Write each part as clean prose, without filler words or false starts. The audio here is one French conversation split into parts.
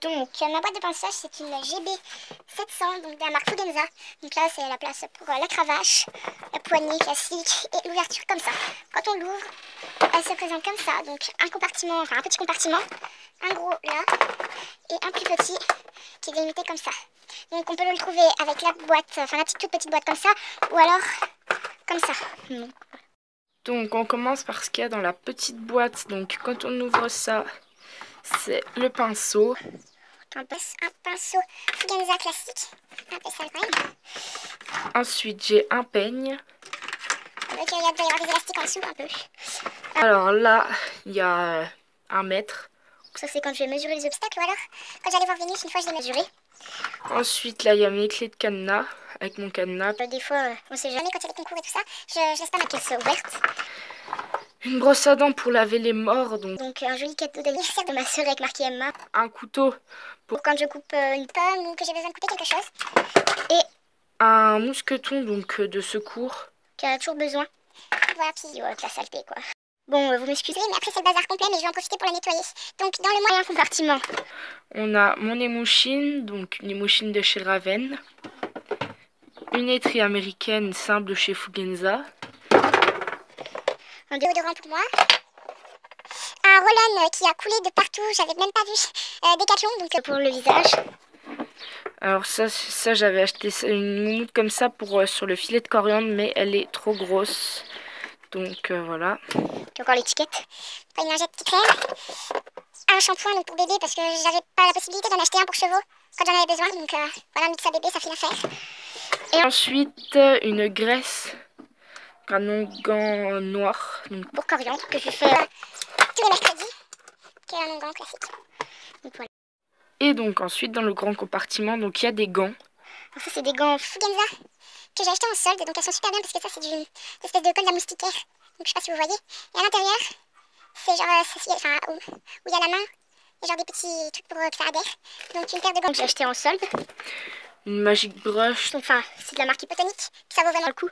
Donc ma boîte de pinçage, c'est une GB 700, donc de la marque Fugenza. Donc là c'est la place pour la cravache, la poignée classique et l'ouverture comme ça. Quand on l'ouvre, elle se présente comme ça. Donc un compartiment, enfin un petit compartiment, un gros là et un plus petit qui est délimité comme ça. Donc on peut le trouver avec la boîte, enfin la toute petite boîte comme ça, ou alors comme ça. Donc on commence par ce qu'il y a dans la petite boîte. Donc quand on ouvre ça, c'est le pinceau. Un pinceau Fugenza classique, un peu ça même. Ensuite j'ai un peigne. Donc il doit y avoir des élastiques en dessous un peu. Alors là, il y a 1 mètre. Ça c'est quand je vais mesurer les obstacles, ou alors quand j'allais voir Vénus, une fois je l'ai mesuré. Ensuite là, il y a mes clés de cadenas avec mon cadenas. Des fois, on sait jamais quand il y a des concours et tout ça, je laisse pas ma caisse ouverte. Une brosse à dents pour laver les morts. Donc un joli cadeau d'anniversaire de ma soeur avec marqué Emma. Un couteau Pour quand je coupe une pomme ou que j'ai besoin de couper quelque chose. Et un mousqueton donc de secours. qui a toujours besoin. Voilà, puis avec la saleté quoi. Bon, vous m'excusez, mais après c'est le bazar complet, mais je vais en profiter pour la nettoyer. Donc dans le moyen compartiment, on a mon émouchine, donc une émouchine de chez Raven. Une étrie américaine simple de chez Fugenza. un déodorant pour moi. Un roll-on qui a coulé de partout, j'avais même pas vu Decathlon, donc pour le visage. Alors ça j'avais acheté une moumoute comme ça pour sur le filet de coriandre, mais elle est trop grosse. Donc voilà. Puis encore l'étiquette. Une lingette qui traîne. Un shampoing donc pour bébé parce que j'avais pas la possibilité d'en acheter un pour chevaux quand j'en avais besoin. Donc voilà, mix à bébé, ça fait l'affaire. Et ensuite une graisse, un onguent noir. Donc pour coriandre que je fais tous les mercredis. Qui est un onguent classique. Donc voilà. Et donc ensuite dans le grand compartiment, donc il y a des gants. Alors ça c'est des gants Fugenza que j'ai acheté en solde, donc elles sont super bien parce que ça c'est d'une espèce de colle à moustiquaire. Donc je sais pas si vous voyez. Et à l'intérieur, c'est genre où il y a la main et genre des petits trucs pour que ça adhère. Donc une paire de gants que j'ai acheté en solde. Une Magic Brush. Donc enfin c'est de la marque Hypotonique, puis ça vaut vraiment le coup.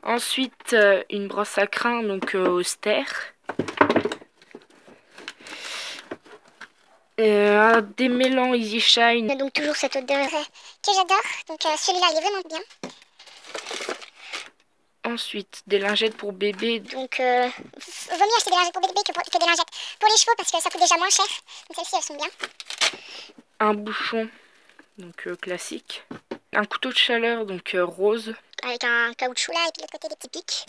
Ensuite une brosse à crin donc austère. Un démêlant Easy Shine. Donc toujours cette odeur que j'adore. Donc celui-là il est vraiment bien. Ensuite des lingettes pour bébé. Donc vaut mieux acheter des lingettes pour bébé que des lingettes pour les chevaux parce que ça coûte déjà moins cher. Donc celles-ci elles sont bien. Un bouchon donc classique. Un couteau de chaleur donc rose. Avec un caoutchouc là et puis de l'autre côté des petits pics.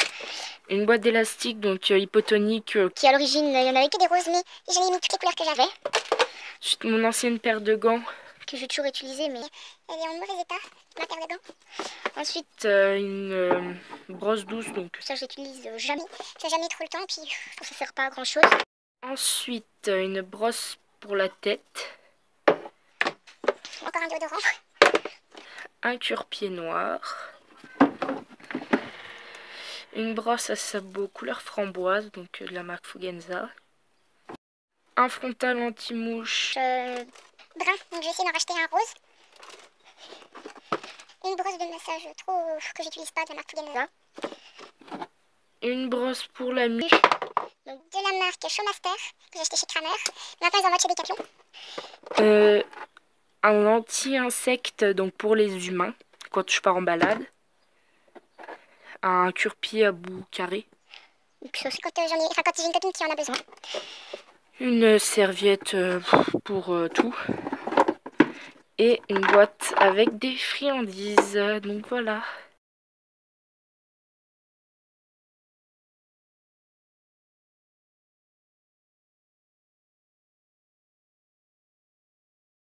Une boîte d'élastique donc hypotonique. Qui à l'origine il y en avait que des roses mais j'en ai mis toutes les couleurs que j'avais. Ensuite mon ancienne paire de gants. Que j'ai toujours utilisée mais elle est en mauvais état, ma paire de gants. Ensuite une brosse douce donc. Ça j'utilise jamais. J'ai jamais trop le temps puis je trouve que ça sert pas à grand chose. Ensuite une brosse pour la tête. Encore un déodorant. Un cure-pied noir. Une brosse à sabot couleur framboise, donc de la marque Fugenza. Un frontal anti-mouche. Brun, donc je vais essayer d'en racheter un rose. Une brosse de massage que j'utilise pas de la marque Fugenza. Une brosse pour la nuit. Donc de la marque Showmaster que j'ai acheté chez Kramer. Maintenant ils en vendent chez Decathlon. Un anti-insecte donc pour les humains quand je pars en balade. Un cure-pied à bout carré. Donc ça aussi quand j'ai une copine qui en a besoin. Une serviette pour tout. Et une boîte avec des friandises. Donc voilà.